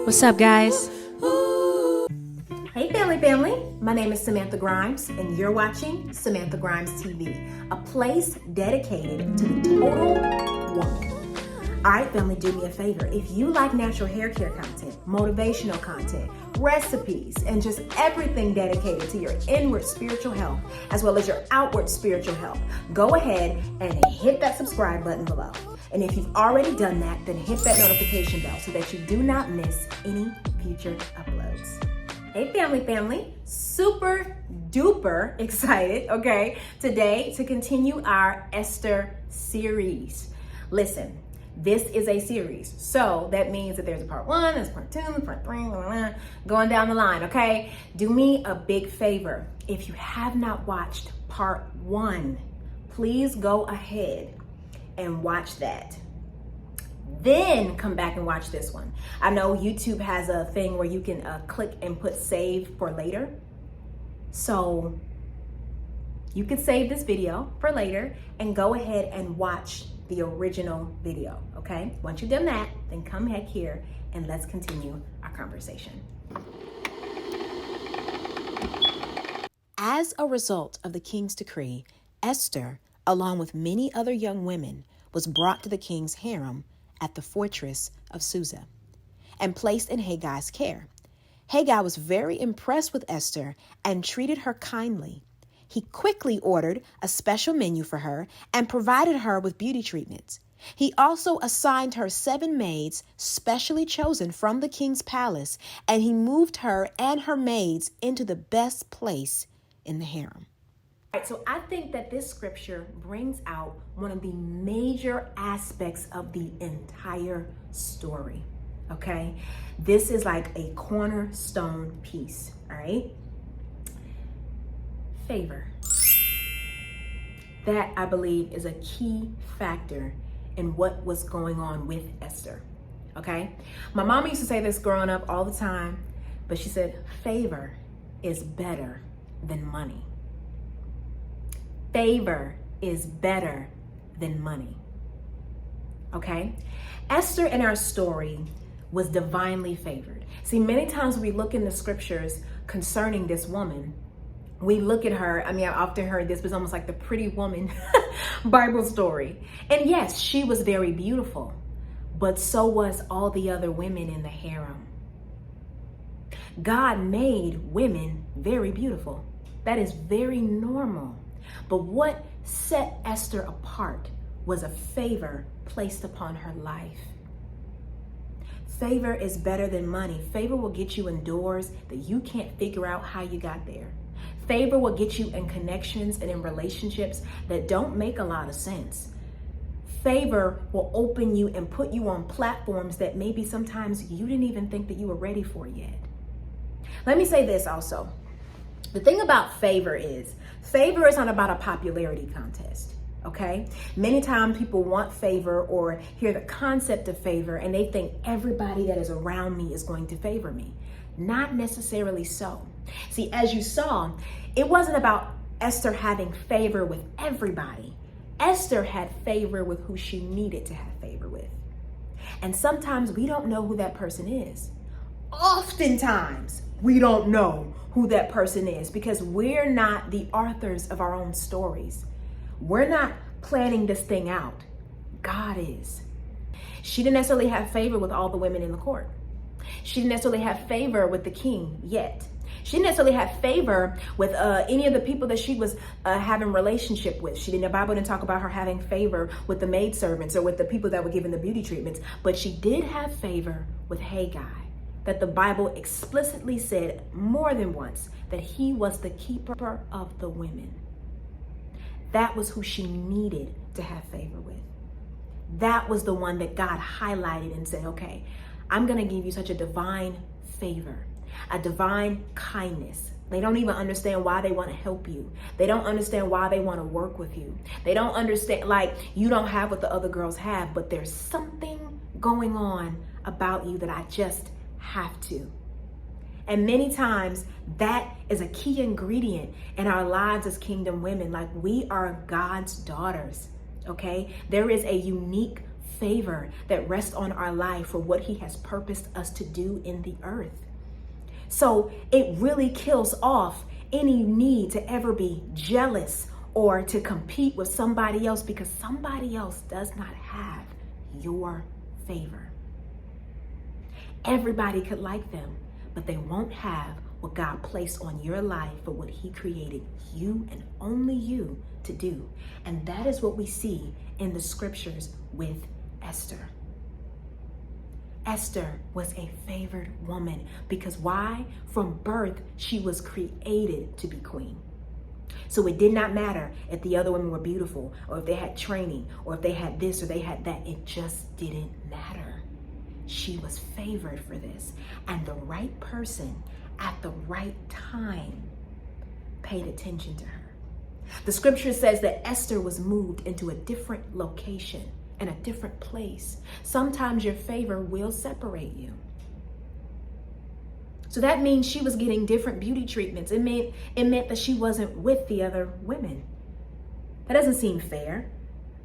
What's up, guys? Hey family, my name is Samantha Grimes and you're watching Samantha Grimes TV, a place dedicated to the total woman. Alright family, do me a favor. If you like natural hair care content, motivational content, recipes, and just everything dedicated to your inward spiritual health, as well as your outward spiritual health, go ahead and hit that subscribe button below. And if you've already done that, then hit that notification bell so that you do not miss any future uploads. Hey family, super duper excited, okay, today to continue our Esther series. Listen, this is a series, so that means that there's a part 1, there's part 2, part 3, going down the line, okay? Do me a big favor. If you have not watched part 1, please go ahead and watch that. Then come back and watch this one. I know YouTube has a thing where you can click and put save for later. So you can save this video for later and go ahead and watch the original video, okay? Once you've done that, then come back here and let's continue our conversation. As a result of the king's decree, Esther, along with many other young women, was brought to the king's harem at the fortress of Susa and placed in Haggai's care. Haggai was very impressed with Esther and treated her kindly. He quickly ordered a special menu for her and provided her with beauty treatments. He also assigned her 7 maids specially chosen from the king's palace, and he moved her and her maids into the best place in the harem. All right, so I think that this scripture brings out one of the major aspects of the entire story, okay? This is like a cornerstone piece, all right? Favor. That, I believe, is a key factor in what was going on with Esther, okay? My mama used to say this growing up all the time, but she said, favor is better than money. Favor is better than money, okay? Esther in our story was divinely favored. See, many times when we look in the scriptures concerning this woman, we look at her, I mean, I often heard this was almost like the pretty woman Bible story. And yes, she was very beautiful, but so was all the other women in the harem. God made women very beautiful. That is very normal. But what set Esther apart was a favor placed upon her life. Favor is better than money. Favor will get you in doors that you can't figure out how you got there. Favor will get you in connections and in relationships that don't make a lot of sense. Favor will open you and put you on platforms that maybe sometimes you didn't even think that you were ready for yet. Let me say this also. The thing about favor is not about a popularity contest, okay? Many times people want favor or hear the concept of favor and they think everybody that is around me is going to favor me. Not necessarily so. See, as you saw, it wasn't about Esther having favor with everybody. Esther had favor with who she needed to have favor with. And sometimes we don't know who that person is. Oftentimes, we don't know who that person is because we're not the authors of our own stories. We're not planning this thing out. God is. She didn't necessarily have favor with all the women in the court. She didn't necessarily have favor with the king yet. She didn't necessarily have favor with any of the people that she was having relationship with. The Bible didn't talk about her having favor with the maidservants or with the people that were giving the beauty treatments, but she did have favor with Haggai, that the Bible explicitly said more than once that he was the keeper of the women. That was who she needed to have favor with. That was the one that God highlighted and said, okay, I'm going to give you such a divine favor, a divine kindness. They don't even understand why they want to help you. They don't understand why they want to work with you. They don't understand, like, you don't have what the other girls have, but there's something going on about you that I just have to. And many times that is a key ingredient in our lives as kingdom women. Like, we are God's daughters, okay? There is a unique favor that rests on our life for what he has purposed us to do in the earth. So it really kills off any need to ever be jealous or to compete with somebody else, because somebody else does not have your favor. Everybody could like them, but they won't have what God placed on your life for what he created you and only you to do. And that is what we see in the scriptures with Esther. Esther was a favored woman because why? From birth, she was created to be queen. So it did not matter if the other women were beautiful or if they had training or if they had this or they had that. It just didn't matter. She was favored for this. And the right person at the right time paid attention to her. The scripture says that Esther was moved into a different location and a different place. Sometimes your favor will separate you. So that means she was getting different beauty treatments. It meant that she wasn't with the other women. That doesn't seem fair.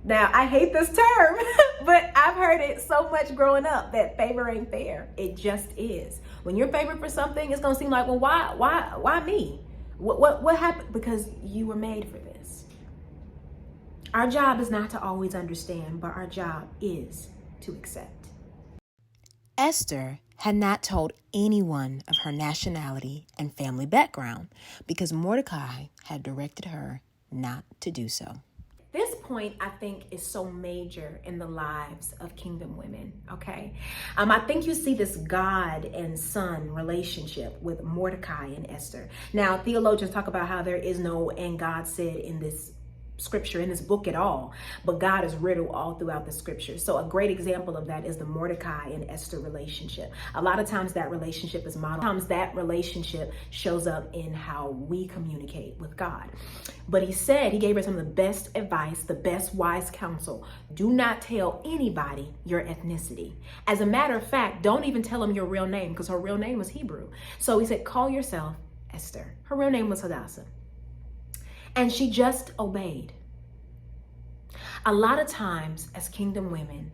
Now, I hate this term, but I've heard it so much growing up that favor ain't fair. It just is. When you're favored for something, it's gonna seem like, well, why me? What happened? Because you were made for this. Our job is not to always understand, but our job is to accept. Esther had not told anyone of her nationality and family background because Mordecai had directed her not to do so. This point, I think, is so major in the lives of kingdom women, okay? I think you see this God and son relationship with Mordecai and Esther. Now, theologians talk about how there is no "and God said" in this scripture, in this book at all, but God is riddled all throughout the scripture. So a great example of that is the Mordecai and Esther relationship. A lot of times that relationship is modeled. Sometimes that relationship shows up in how we communicate with God. But he gave her some of the best advice, the best wise counsel. Do not tell anybody your ethnicity. As a matter of fact, don't even tell them your real name, because her real name was Hebrew. So he said, call yourself Esther. Her real name was Hadassah. And she just obeyed. A lot of times as kingdom women,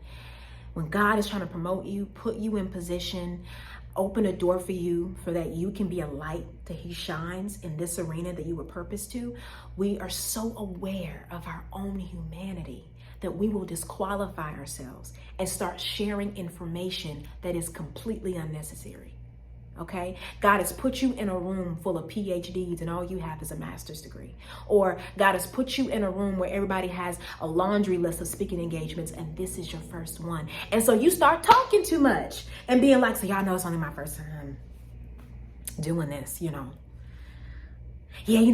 when God is trying to promote you, put you in position, open a door for you so that you can be a light that he shines in this arena that you were purposed to, we are so aware of our own humanity that we will disqualify ourselves and start sharing information that is completely unnecessary. Okay? God has put you in a room full of PhDs and all you have is a master's degree. Or God has put you in a room where everybody has a laundry list of speaking engagements and this is your first one. And so you start talking too much and being like, so y'all know it's only my first time doing this, Yeah,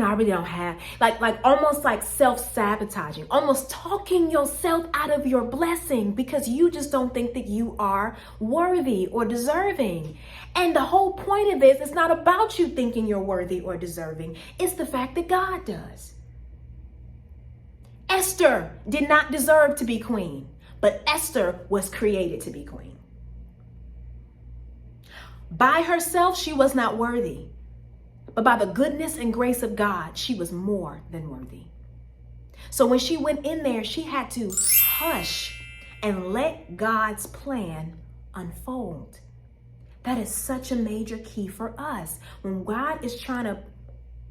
I really don't have, like almost like self-sabotaging, almost talking yourself out of your blessing because you just don't think that you are worthy or deserving. And the whole point of this is not about you thinking you're worthy or deserving. It's the fact that God does. Esther did not deserve to be queen, but Esther was created to be queen. By herself, she was not worthy. But by the goodness and grace of God, she was more than worthy. So when she went in there, she had to hush and let God's plan unfold. That is such a major key for us. When God is trying to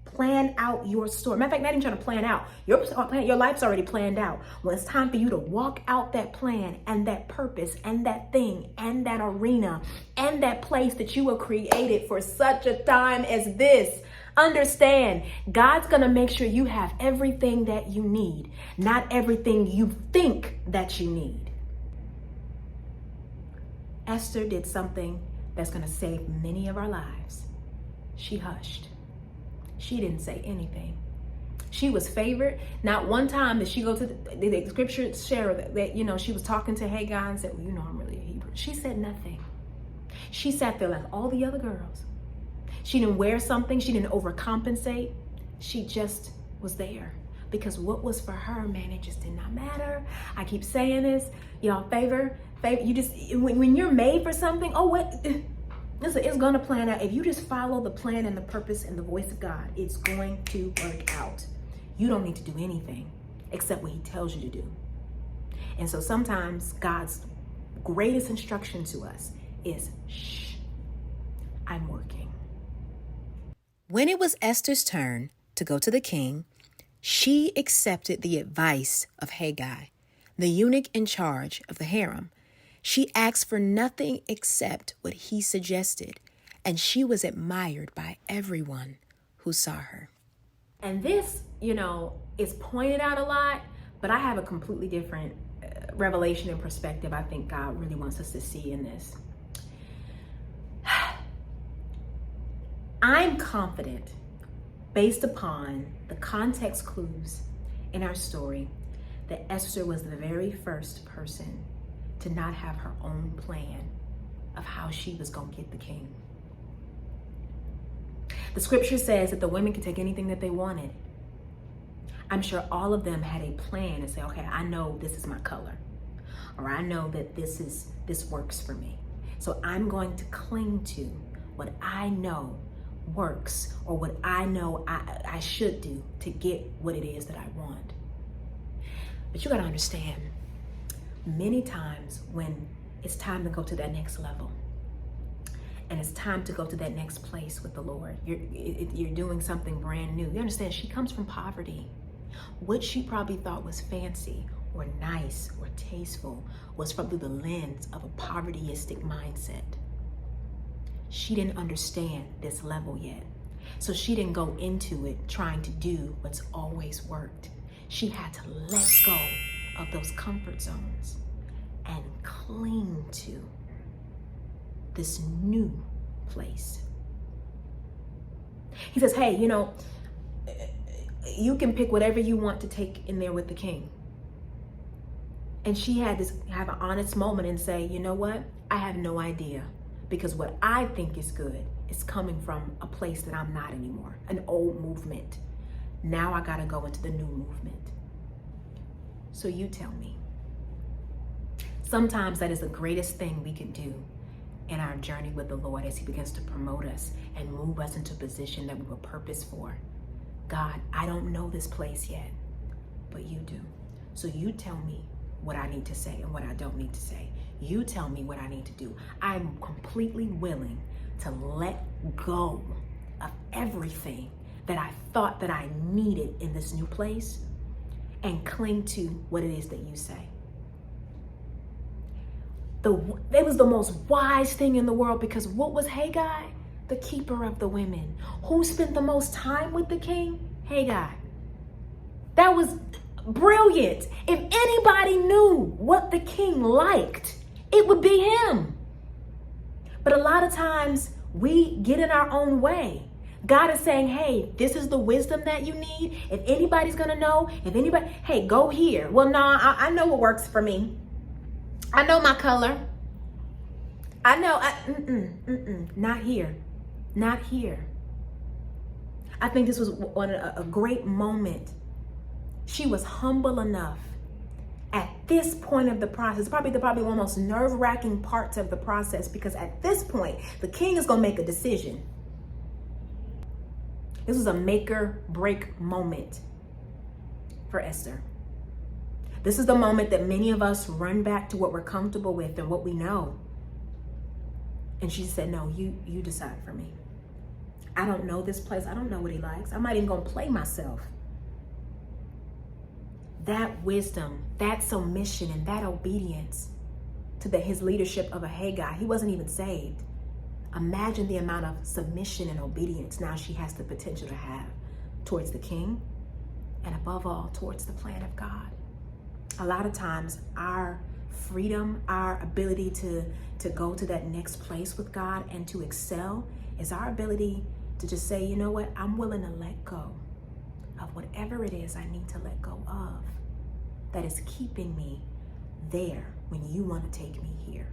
plan out your story, matter of fact, not even trying to plan out, your life's already planned out. When it's time for you to walk out that plan and that purpose and that thing and that arena and that place that you were created for such a time as this, understand, God's going to make sure you have everything that you need, not everything you think that you need. Esther did something that's going to save many of our lives. She hushed. She didn't say anything. She was favored. Not one time did she go to the scriptures share that she was talking to Haggai and said, well, I'm really a Hebrew. She said nothing. She sat there like all the other girls. She didn't wear something. She didn't overcompensate. She just was there because what was for her, man, it just did not matter. I keep saying this, y'all, favor. You just, when you're made for something, listen, it's going to plan out. If you just follow the plan and the purpose and the voice of God, it's going to work out. You don't need to do anything except what he tells you to do. And so sometimes God's greatest instruction to us is, shh, I'm working. When it was Esther's turn to go to the king, she accepted the advice of Haggai, the eunuch in charge of the harem. She asked for nothing except what he suggested, and she was admired by everyone who saw her. And this, is pointed out a lot, but I have a completely different revelation and perspective I think God really wants us to see in this. I'm confident, based upon the context clues in our story, that Esther was the very first person to not have her own plan of how she was going to get the king. The scripture says that the women could take anything that they wanted. I'm sure all of them had a plan and say, okay, I know this is my color, or I know that this works for me. So I'm going to cling to what I know works, or what I know I should do to get what it is that I want. But you got to understand, many times when it's time to go to that next level, and it's time to go to that next place with the Lord, you're doing something brand new. You understand, she comes from poverty. What she probably thought was fancy or nice or tasteful was from through the lens of a povertyistic mindset. She didn't understand this level yet. So she didn't go into it trying to do what's always worked. She had to let go of those comfort zones and cling to this new place. He says, hey, you can pick whatever you want to take in there with the king. And she had to have an honest moment and say, you know what? I have no idea, because what I think is good is coming from a place that I'm not anymore, an old movement. Now I got to go into the new movement. So you tell me. Sometimes that is the greatest thing we can do in our journey with the Lord as he begins to promote us and move us into a position that we were purposed for. God, I don't know this place yet, but you do. So you tell me what I need to say and what I don't need to say. You tell me what I need to do. I'm completely willing to let go of everything that I thought that I needed in this new place and cling to what it is that you say. It was the most wise thing in the world, because what was Haggai? The keeper of the women. Who spent the most time with the king? Haggai. That was brilliant. If anybody knew what the king liked, it would be him. But a lot of times we get in our own way. God is saying, hey, this is the wisdom that you need. If anybody's going to know, hey, go here. Well, no, I know what works for me. I know my color. I know, not here. Not here. I think this was a great moment. She was humble enough at this point of the process, probably one of the most nerve-wracking parts of the process, because at this point, the king is going to make a decision. This was a make or break moment for Esther. This is the moment that many of us run back to what we're comfortable with and what we know. And she said, no, you decide for me. I don't know this place. I don't know what he likes. I'm not even going to play myself. That wisdom, that submission, and that obedience to his leadership of a Haggai. He wasn't even saved. Imagine the amount of submission and obedience now she has the potential to have towards the king, and above all, towards the plan of God. A lot of times our freedom, our ability to go to that next place with God and to excel is our ability to just say, you know what, I'm willing to let go of whatever it is I need to let go of that is keeping me there when you want to take me here.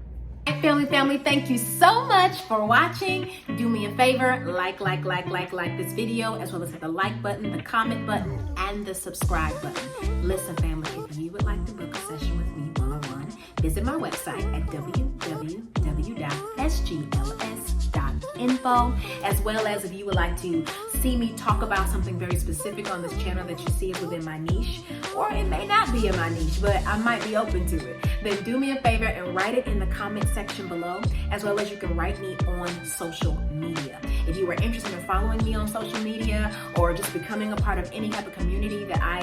Family, thank you so much for watching. Do me a favor, like this video, as well as hit the like button, the comment button, and the subscribe button. Listen, family, if you would like to book a session with me one-on-one, visit my website at www.sgls.info, as well as if you would like to see me talk about something very specific on this channel that you see is within my niche, or it may not be in my niche, but I might be open to it, then do me a favor and write it in the comment section below, as well as you can write me on social media. If you are interested in following me on social media or just becoming a part of any type of community that I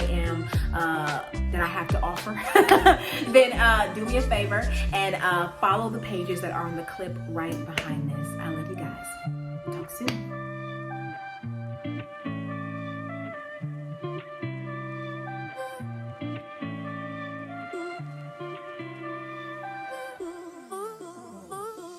have to offer, then do me a favor and follow the pages that are on the clip right behind this.